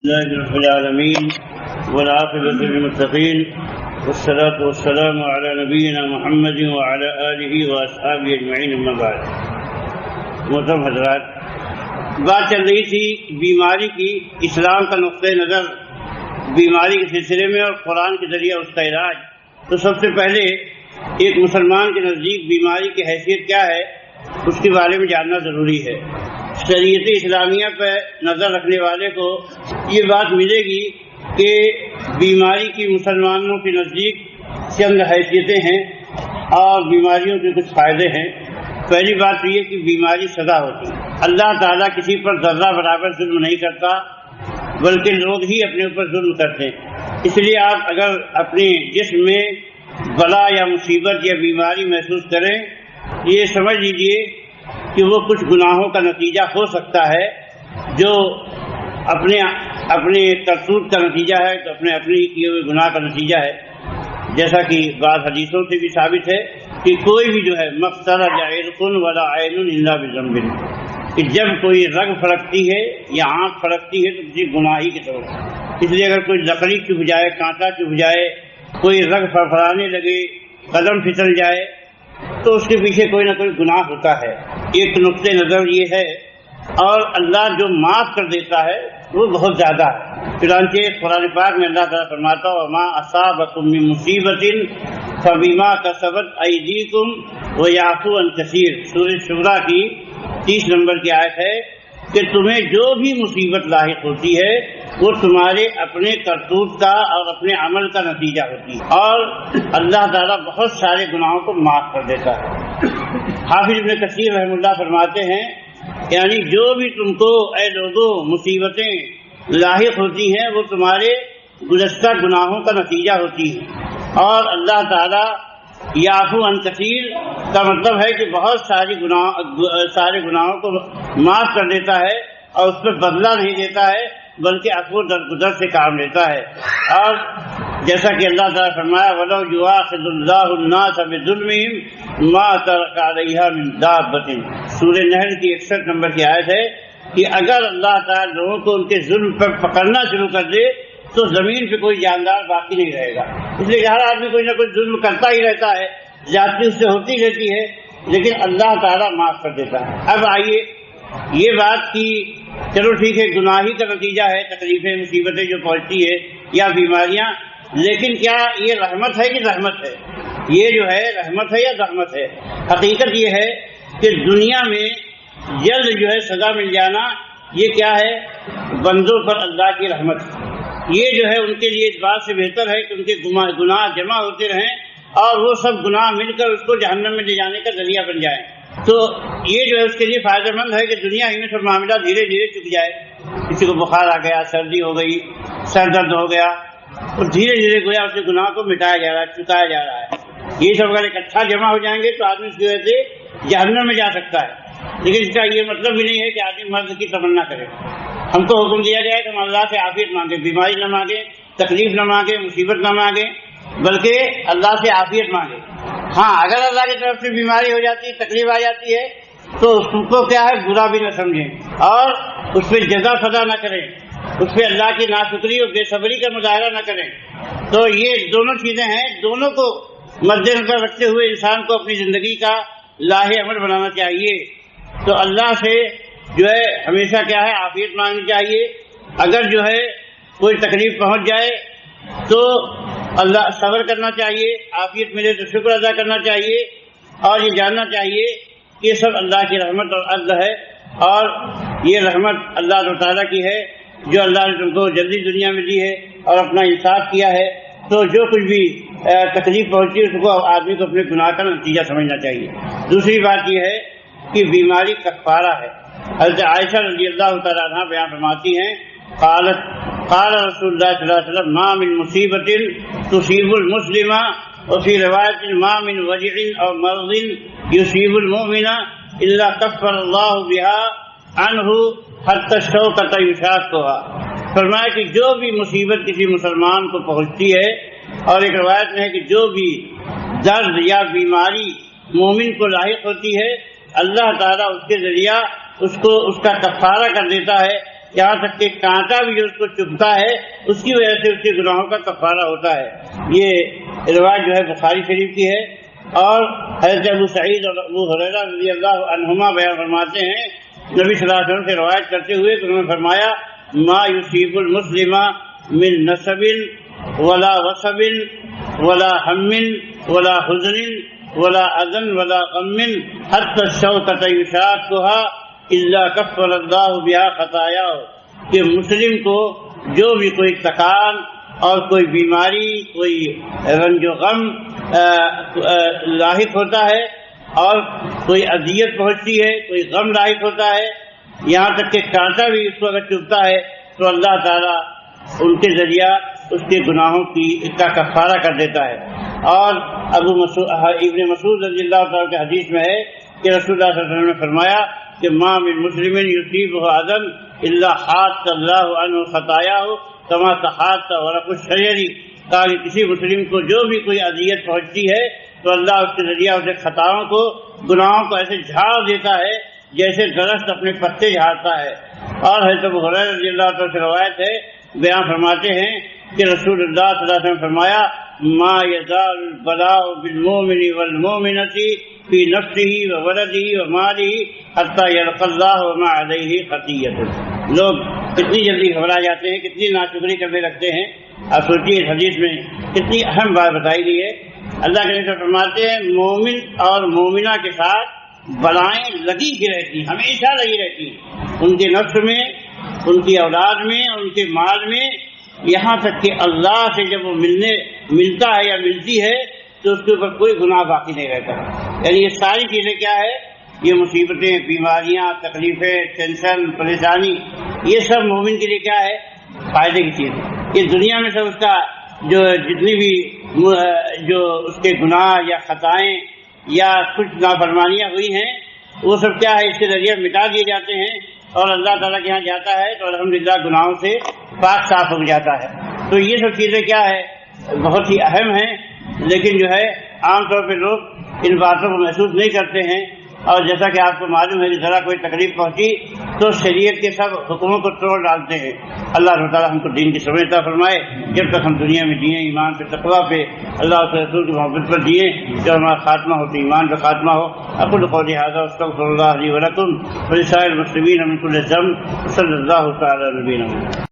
لله رب العالمين والعاقبة للمتقين والصلاة والسلام على نبينا محمد وعلى آله وأصحابه أجمعين أما بعد۔ محترم حضرات، بات چل رہی تھی بیماری کی، اسلام کا نقطۂ نظر بیماری کے سلسلے میں اور قرآن کے ذریعے اس کا علاج۔ تو سب سے پہلے ایک مسلمان کے نزدیک بیماری کی حیثیت کیا ہے اس کے بارے میں جاننا ضروری ہے۔ شریعت اسلامیہ پہ نظر رکھنے والے کو یہ بات ملے گی کہ بیماری کی مسلمانوں کے نزدیک چند حیثیتیں ہیں اور بیماریوں کے کچھ فائدے ہیں۔ پہلی بات تو یہ کہ بیماری سزا ہوتی ہے۔ اللہ تعالیٰ کسی پر ذرہ برابر ظلم نہیں کرتا، بلکہ لوگ ہی اپنے اوپر ظلم کرتے ہیں۔ اس لیے آپ اگر اپنے جسم میں بلا یا مصیبت یا بیماری محسوس کریں، یہ سمجھ لیجئے کہ وہ کچھ گناہوں کا نتیجہ ہو سکتا ہے، جو اپنے کرتوت کا نتیجہ ہے، تو اپنے ہی کیے ہوئے گناہ کا نتیجہ ہے۔ جیسا کہ بعض حدیثوں سے بھی ثابت ہے کہ کوئی بھی جو ہے مفترج عرق ولا عین الا بذنب، کہ جب کوئی رگ پھڑکتی ہے یا آنکھ پھڑکتی ہے تو کسی گناہ ہی کی طرف۔ اس لیے اگر کوئی لکڑی چبھ جائے، کانٹا چبھ جائے، کوئی رگ پھڑپھڑانے لگے، قدم پھسل جائے، تو اس کے پیچھے کوئی نہ کوئی گناہ ہوتا ہے۔ ایک نقطۂ نظر یہ ہے، اور اللہ جو معاف کر دیتا ہے وہ بہت زیادہ ہے۔ چنانچہ قرآن پاک میں اللہ تعالیٰ فرماتا ہے وَمَا أَصَابَكُم مِّن مُّصِيبَةٍ فَبِمَا كَسَبَتْ أَيْدِيكُمْ وَيَعْفُو عَن كَثِيرٍ۔ سورۃ شورى کی 30 نمبر کی آیت ہے کہ تمہیں جو بھی مصیبت لاحق ہوتی ہے وہ تمہارے اپنے کرتوت کا اور اپنے عمل کا نتیجہ ہوتی ہے، اور اللہ تعالیٰ بہت سارے گناہوں کو معاف کر دیتا ہے۔ حافظ ابن کثیر رحمہ اللہ فرماتے ہیں یعنی جو بھی تم کو اے لوگوں مصیبتیں لاحق ہوتی ہیں وہ تمہارے گزشتہ گناہوں کا نتیجہ ہوتی ہیں، اور اللہ تعالیٰ یعفو عن کثیر کا مطلب ہے کہ بہت سارے گناہوں کو معاف کر دیتا ہے اور اس پہ بدلہ نہیں دیتا ہے، بلکہ عفو درگزر سے کام لیتا ہے۔ اور جیسا کہ اللہ تعالیٰ فرمایا وَلَوْ يُؤَاخِذُ اللَّهُ النَّاسَ بِظُلْمِهِمْ مَا تَرَكَ عَلَيْهَا مِن دَابَّةٍ۔ سورہ نحل کی 61 نمبر کی آیت ہے کہ اگر اللہ تعالیٰ لوگوں کو ان کے ظلم پر پکڑنا شروع کر دے تو زمین پہ کوئی جاندار باقی نہیں رہے گا۔ اس لیے کہ ہر آدمی کوئی نہ کوئی ظلم کرتا ہی رہتا ہے، زیادتی اس سے ہوتی رہتی ہے، لیکن اللہ تعالیٰ معاف کر دیتا ہے۔ اب آئیے یہ بات کی چلو ٹھیک ہے گناہ ہی کا نتیجہ ہے تکلیفیں مصیبتیں جو پہنچتی ہے یا بیماریاں، لیکن کیا یہ رحمت ہے کہ زحمت ہے؟ یہ جو ہے رحمت ہے یا زحمت ہے؟ حقیقت یہ ہے کہ دنیا میں جلد جو ہے سزا مل جانا یہ کیا ہے؟ بندوں پر اللہ کی رحمت ہے۔ یہ جو ہے ان کے لیے اس بات سے بہتر ہے کہ ان کے گناہ جمع ہوتے رہیں اور وہ سب گناہ مل کر اس کو جہنم میں لے جانے کا ذریعہ بن جائیں۔ تو یہ جو ہے اس کے لیے فائدہ مند ہے کہ دنیا ہی میں سب معاملہ دھیرے دھیرے چک جائے۔ کسی کو بخار آ گیا، سردی ہو گئی، سر درد ہو گیا، اور دھیرے دھیرے گویا اس کے گناہ کو مٹایا جا رہا ہے، چکایا جا رہا ہے۔ یہ سب اگر اکٹھا جمع ہو جائیں گے تو آدمی اس کی وجہ سے جہنم میں جا سکتا ہے، لیکن اس کا یہ مطلب بھی نہیں ہے کہ آدمی مرض کی تمنا کرے۔ ہم کو حکم دیا گیا ہے کہ ہم اللہ سے عافیت مانگیں، بیماری نہ مانگیں، تکلیف نہ مانگیں، مصیبت نہ مانگیں، بلکہ اللہ سے عافیت مانگیں۔ ہاں اگر اللہ کی طرف سے بیماری ہو جاتی ہے، تکلیف آ جاتی ہے، تو اس کو کیا ہے برا بھی نہ سمجھیں اور اس پہ جزا سزا نہ کریں، اس پہ اللہ کی ناشکری اور بے صبری کا مظاہرہ نہ کریں۔ تو یہ دونوں چیزیں ہیں، دونوں کو مد نظر رکھتے ہوئے انسان کو اپنی زندگی کا لاہ عمل بنانا چاہیے۔ تو اللہ سے جو ہے ہمیشہ کیا ہے عافیت مانگنی چاہیے۔ اگر جو ہے کوئی تکلیف پہنچ جائے تو اللہ صبر کرنا چاہیے، عافیت ملے تو شکر ادا کرنا چاہیے، اور یہ جاننا چاہیے کہ یہ سب اللہ کی رحمت اور عدل ہے، اور یہ رحمت اللہ تعالیٰ کی ہے جو اللہ نے تم کو جلدی دنیا میں دی ہے اور اپنا انصاف کیا ہے۔ تو جو کچھ بھی تکلیف پہنچی اس کو آدمی کو اپنے گناہ کا نتیجہ سمجھنا چاہیے۔ دوسری بات یہ ہے کہ بیماری کفارہ ہے۔ حضرت عائشہ رضی اللہ تعالیٰ عنہ بیان فرماتی ہیں قال رسول اللہ صلی اللہ علیہ وسلم ما من مصیبت تصیب المسلم وفی روایت ما من وجع او مرض یصیب المؤمن الا کفر اللہ بها عنہ حتی الشوکۃ یشاقها۔ فرمایا کہ جو بھی مصیبت کسی مسلمان کو پہنچتی ہے، اور ایک روایت میں ہے کہ جو بھی درد یا بیماری مومن کو لاحق ہوتی ہے، اللہ تعالیٰ اس کے ذریعہ اس کا کفارہ کر دیتا ہے، یہاں تک کہ کانٹا بھی جو اس کو چبھتا ہے اس کی وجہ سے اس کے گناہوں کا کفارہ ہوتا ہے۔ یہ روایت جو ہے بخاری شریف کی ہے، اور حضرت ابو سعید اور ابو ہریرہ رضی اللہ عنہما بیان فرماتے ہیں نبی صلی اللہ علیہ وسلم سے روایت کرتے ہوئے کہ انہوں نے فرمایا ما یصیب المسلم من نصب ولا وصب ولا ہم ولا حزن ولا اذن ولا غم حتى الشوكة يشاكها الا كفر الله بها خطاياه، کہ مسلم کو جو بھی کوئی تکان اور کوئی بیماری، کوئی رنج و غم لاحق ہوتا ہے اور کوئی اذیت پہنچتی ہے، کوئی غم لاحق ہوتا ہے، یہاں تک کہ کانٹا بھی اس کو اگر چبھتا ہے تو اللہ تعالیٰ ان کے ذریعہ اس کے گناہوں کا کفارہ کر دیتا ہے۔ اور ابن مسعود رضی اللہ تعالیٰ کے حدیث میں ہے کہ رسول اللہ صلی اللہ علیہ وسلم نے فرمایا کہ ما من مسلم یصیبہ اذى الا حاط اللہ عنہ خطایاہ کما تحاط ورق الشجر، تاکہ کسی مسلم کو جو بھی کوئی اذیت پہنچتی ہے تو اللہ اس کے ذریعہ اسے خطاؤں کو، گناہوں کو ایسے جھاڑ دیتا ہے جیسے درخت اپنے پتے جھاڑتا ہے۔ اور حضرت ابو ہریرہ رضی اللہ تعالیٰ سے روایت ہے، بیان فرماتے ہیں کہ رسول اللہ صلی اللہ علیہ وسلم فرمایا ما یزال البلاء بالمؤمن والمؤمنة فی نفسه وولده وماله حتی یلقى اللہ وما علیہ خطیۃ۔ لوگ کتنی جلدی گھبرا جاتے ہیں، کتنی ناشکری کرنے لگتے ہیں۔ آپ سوچیے اس حدیث میں کتنی اہم بات بتائی گئی ہے۔ اللہ کے نبی فرماتے ہیں مومن اور مومنہ کے ساتھ بلائیں لگی ہی رہتی، ہمیشہ لگی رہتی، ان کے نفس میں، ان کی اولاد میں، ان کے مال میں، یہاں تک کہ اللہ سے جب وہ ملتا ہے یا ملتی ہے تو اس کے اوپر کوئی گناہ باقی نہیں رہتا۔ یعنی یہ ساری چیزیں کیا ہے، یہ مصیبتیں، بیماریاں، تکلیفیں، ٹینشن، پریشانی، یہ سب مومن کے لیے کیا ہے، فائدے کی چیز ہے۔ اس دنیا میں سب اس کا جو جتنی بھی جو اس کے گناہ یا خطائیں یا کچھ نافرمانیاں ہوئی ہیں وہ سب کیا ہے، اس کے ذریعے مٹا دیے جاتے ہیں اور اللہ تعالیٰ کے یہاں جاتا ہے تو الحمدللہ گناہوں سے پاک صاف ہو جاتا ہے۔ تو یہ سب چیزیں کیا ہے، بہت ہی اہم ہیں، لیکن جو ہے عام طور پہ لوگ ان باتوں کو محسوس نہیں کرتے ہیں، اور جیسا کہ آپ کو معلوم ہے کہ ذرا کوئی تکلیف پہنچی تو شریعت کے سب حکموں کو توڑ ڈالتے ہیں۔ اللہ تعالیٰ ہم کو دین کی سمجھ عطا فرمائے، جب تک ہم دنیا میں جئیں ایمان پہ، تقویٰ پہ، اللہ کے رسول کی محبت پر جئیں، جب ہمارا خاتمہ ہو تو ایمان پہ خاتمہ ہو۔ اقول قولی ھذا واستغفر اللہ لی ولکم ولسائر المسلمین من کل ذنب، صلی اللہ تعالی علیہ وسلم۔